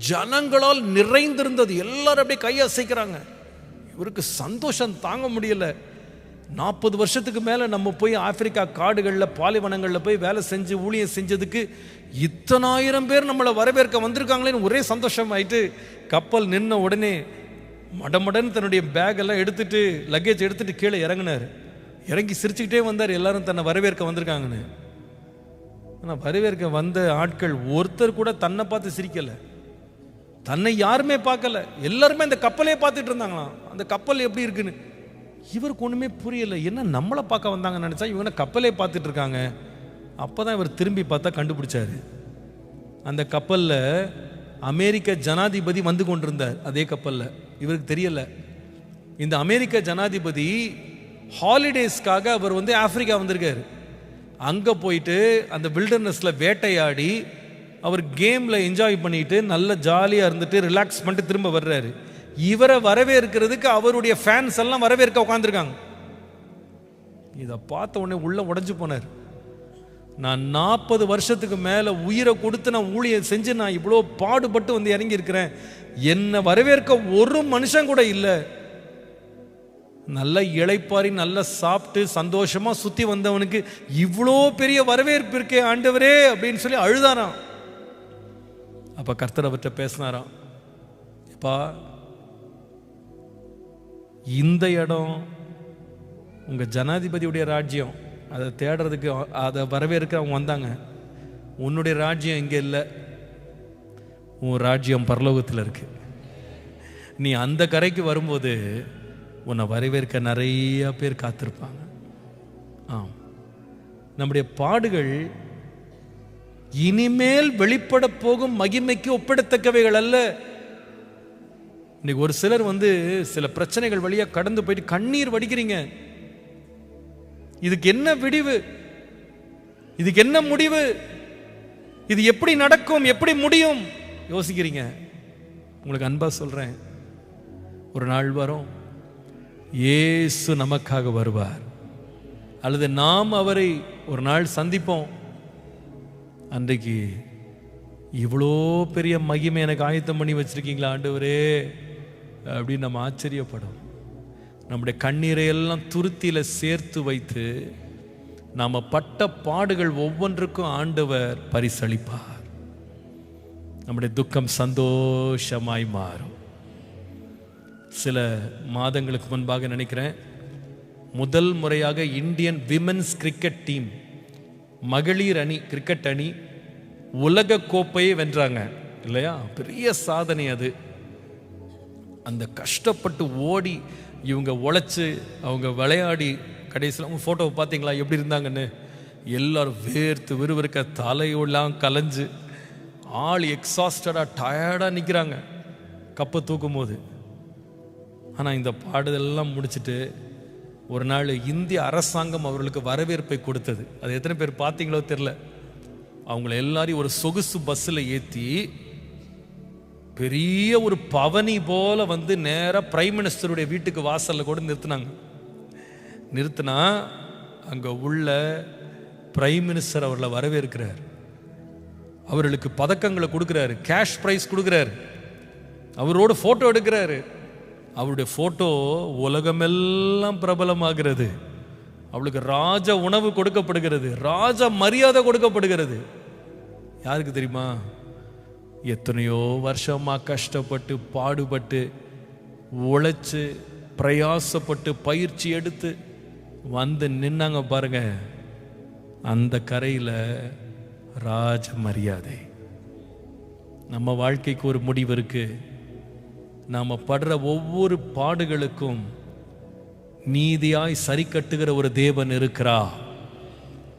ஜனங்களால் நிறைந்திருந்தது. எல்லாரும் அப்படியே கையசைக்கிறாங்க. இவருக்கு சந்தோஷம் தாங்க முடியல. 40 வருஷத்துக்கு மேலே நம்ம போய் ஆப்பிரிக்கா காடுகளில் பாலைவனங்களில் போய் வேலை செஞ்சு ஊழியம் செஞ்சதுக்கு இத்தனாயிரம் பேர் நம்மளை வரவேற்க வந்திருக்காங்களேன்னு ஒரே சந்தோஷம் ஆயிட்டு கப்பல் நின்ன உடனே மடமடன் தன்னுடைய பேக்கெல்லாம் எடுத்துட்டு, லக்கேஜ் எடுத்துட்டு கீழே இறங்கினார். இறங்கி சிரிச்சுக்கிட்டே வந்தார், எல்லாரும் தன்னை வரவேற்க வந்திருக்காங்கன்னு. ஆனால் வரவேற்க வந்த ஆட்கள் ஒருத்தர் கூட தன்னை பார்த்து சிரிக்கலை, தன்னை யாருமே பார்க்கல. எல்லாருமே அந்த கப்பலே பார்த்துட்டு இருந்தாங்களாம், அந்த கப்பல் எப்படி இருக்குன்னு. இவருக்கு ஒன்றுமே புரியலை, என்ன நம்மளை பார்க்க வந்தாங்கன்னு நினச்சா இவங்க கப்பலே பார்த்துட்டு இருக்காங்க. அப்போ தான் இவர் திரும்பி பார்த்தா கண்டுபிடிச்சாரு, அந்த கப்பலில் அமெரிக்க ஜனாதிபதி வந்து கொண்டிருந்தார். அதே கப்பலில் இவருக்கு தெரியலை. இந்த அமெரிக்க ஜனாதிபதி ஹாலிடேஸ்க்காக அவர் வந்து ஆப்பிரிக்கா வந்திருக்காரு. அங்கே போயிட்டு அந்த வில்டர்னஸில் வேட்டையாடி அவர் கேமில் என்ஜாய் பண்ணிட்டு நல்ல ஜாலியாக இருந்துட்டு ரிலாக்ஸ் பண்ணிட்டு திரும்ப வர்றாரு. இவரை வரவேற்கிறதுக்கு அவருடைய ஃபேன்ஸ் எல்லாம் வரவேற்க உட்காந்துருக்காங்க. இதை பார்த்த உடனே உள்ள உடைஞ்சு போனார். நான் 40 வருஷத்துக்கு மேலே உயிரை கொடுத்து நான் ஊழியம் செஞ்சு நான் இவ்வளோ பாடுபட்டு வந்து இறங்கி இருக்கிறேன், என்னை வரவேற்க ஒரு மனுஷன் கூட இல்லை. நல்ல இளைப்பாரி நல்லா சாப்பிட்டு சந்தோஷமாக சுற்றி வந்தவனுக்கு இவ்வளோ பெரிய வரவேற்பு இருக்கே ஆண்டவரே அப்படின்னு சொல்லி அழுதாராம். அப்போ கர்த்தர் அவர்கிட்ட பேசினாராம், எப்பா இந்த இடம் உங்கள் ஜனாதிபதியுடைய ராஜ்யம், அதை தேடுறதுக்கு அதை வரவேற்க அவங்க வந்தாங்க. உன்னுடைய ராஜ்யம் இங்கே இல்லை, உன் ராஜ்யம் பரலோகத்தில் இருக்கு. நீ அந்த கரைக்கு வரும்போது உன்னை வரவேற்க நிறைய பேர் காத்திருப்பாங்க. நம்முடைய பாடுகள் இனிமேல் வெளிப்பட போகும் மகிமைக்கு ஒப்பிடத்தக்கவைகள் அல்ல. இன்னைக்கு ஒரு சிலர் சில பிரச்சனைகள் வழியா கடந்து போயிட்டு கண்ணீர் வடிக்கிறீங்க. இதுக்கு என்ன விடிவு? இதுக்கு என்ன முடிவு? இது எப்படி நடக்கும், எப்படி முடியும் யோசிக்கிறீங்க. உங்களுக்கு அன்பா சொல்றேன், ஒரு நாள் வரும், இயேசு நமக்காக வருவார், அல்லது நாம் அவரை ஒரு நாள் சந்திப்போம். அன்றைக்கு இவ்வளோ பெரிய மகிமை எனக்கு ஆயத்தம் பண்ணி வச்சிருக்கீங்களா ஆண்டவரே அப்படின்னு நம்ம ஆச்சரியப்படும். நம்முடைய கண்ணீரை எல்லாம் துருத்தியில சேர்த்து வைத்து நாம பட்ட பாடுகள் ஒவ்வொன்றுக்கும் ஆண்டவர் பரிசளிப்பார். நம்முடைய துக்கம் சந்தோஷமாய் மாறும். சில மாதங்களுக்கு முன்பாக நினைக்கிறேன், முதல் முறையாக இந்தியன் விமென்ஸ் கிரிக்கெட் டீம், மகளிர் அணி, கிரிக்கெட் அணி உலக கோப்பையை வென்றாங்க இல்லையா? பெரிய சாதனை அது. அந்த கஷ்டப்பட்டு ஓடி இவங்க உழைச்சு அவங்க விளையாடி கடைசியில் அவங்க ஃபோட்டோவை பார்த்தீங்களா எப்படி இருந்தாங்கன்னு? எல்லாரும் வேர்த்து விறுவிறுக்க, தலையெல்லாம் கலைஞ்சு, ஆள் எக்ஸாஸ்டடாக டயர்டாக நிற்கிறாங்க கப்பை தூக்கும் போது. ஆனால் இந்த பாடுதெல்லாம் முடிச்சுட்டு ஒரு நாள் இந்திய அரசாங்கம் அவர்களுக்கு வரவேற்பை கொடுத்தது. அது எத்தனை பேர் பார்த்தீங்களோ தெரில. அவங்கள எல்லாரையும் ஒரு சொகுசு பஸ்ஸில் ஏற்றி பெரிய ஒரு பவனி போல நேராக பிரைம் மினிஸ்டருடைய வீட்டுக்கு வாசலில் கூட நிறுத்தினாங்க. நிறுத்தினா அங்கே உள்ள பிரைம் மினிஸ்டர் அவர்களை வரவேற்கிறார், அவர்களுக்கு பதக்கங்களை கொடுக்குறாரு, கேஷ் பிரைஸ் கொடுக்குறாரு, அவரோட ஃபோட்டோ எடுக்கிறாரு. அவருடைய ஃபோட்டோ உலகமெல்லாம் பிரபலமாகிறது. அவளுக்கு ராஜ உணவு கொடுக்கப்படுகிறது, ராஜ மரியாதை கொடுக்கப்படுகிறது. யாருக்கு தெரியுமா? எத்தனையோ வருஷமா கஷ்டப்பட்டு பாடுபட்டு உழைச்சு பிரயாசப்பட்டு பயிற்சி எடுத்து நின்னாங்க பாருங்க, அந்த கரையில் ராஜ மரியாதை. நம்ம வாழ்க்கைக்கு ஒரு முடிவு இருக்கு. நாம படுற ஒவ்வொரு பாடுகளுக்கும் நீதியாய் சரி கட்டுகிற ஒரு தேவன் இருக்கிறா.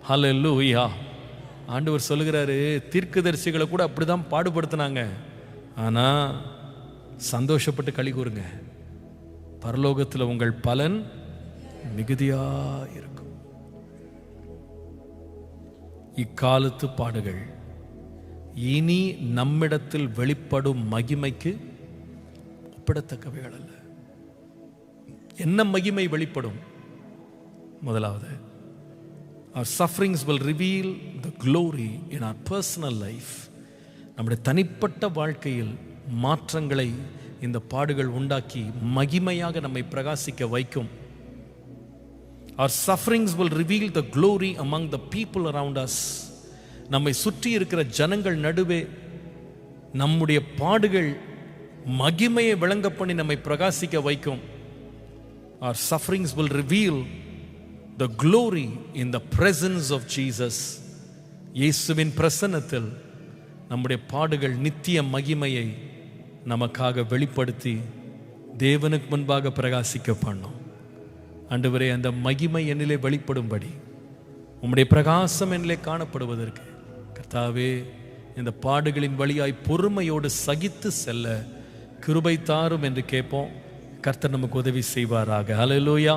ஹல்லேலூயா. ஆண்டவர் சொல்லுகிறாரு, தீர்க்கதரிசிகளை கூட அப்படிதான் பாடுபடுத்தினாங்க, ஆனா சந்தோஷப்பட்டு களி கூறுங்க, பரலோகத்தில் உங்கள் பலன் மிகுதியா இருக்கும். இக்காலத்து பாடுகள் இனி நம்மிடத்தில் வெளிப்படும் மகிமைக்கு ஒப்பிடத்தக்கவைகள் அல்ல. என்ன மகிமை வெளிப்படும்? முதலாவது, our sufferings will reveal the glory in our personal life. நம்முடைய தனிப்பட்ட வாழ்க்கையில் மாற்றங்களை இந்த பாடுகள் உண்டாக்கி மகிமையாக நம்மை பிரகாசிக்க வைக்கும். Our sufferings will reveal the glory among the people around us. நம்மை சுற்றி இருக்கிற ஜனங்கள் நடுவே நம்முடைய பாடுகள் மகிமையை விளங்க பண்ணி நம்மை பிரகாசிக்க வைக்கும். Our sufferings will reveal the glory in the presence of Jesus. இயேசுவின் பிரசன்னத்தில் நம்முடைய பாடுகள் நித்திய மகிமையை நமக்காக வெளிப்படுத்தி தேவனுக்கு முன்பாக பிரகாசிக்க பண்ணும். ஆண்டவரே, அந்த மகிமை என்னிலே வெளிப்படும்படி, உம்முடைய பிரகாசம் என்னிலே காணப்படுவதற்கு கர்த்தாவே, இந்த பாடுகளின் வழியாய் பொறுமையோடு சகித்து செல்ல கிருபை தாரும் என்று கேட்போம். கர்த்தர் நமக்கு உதவி செய்வாராக. ஹல்லேலூயா.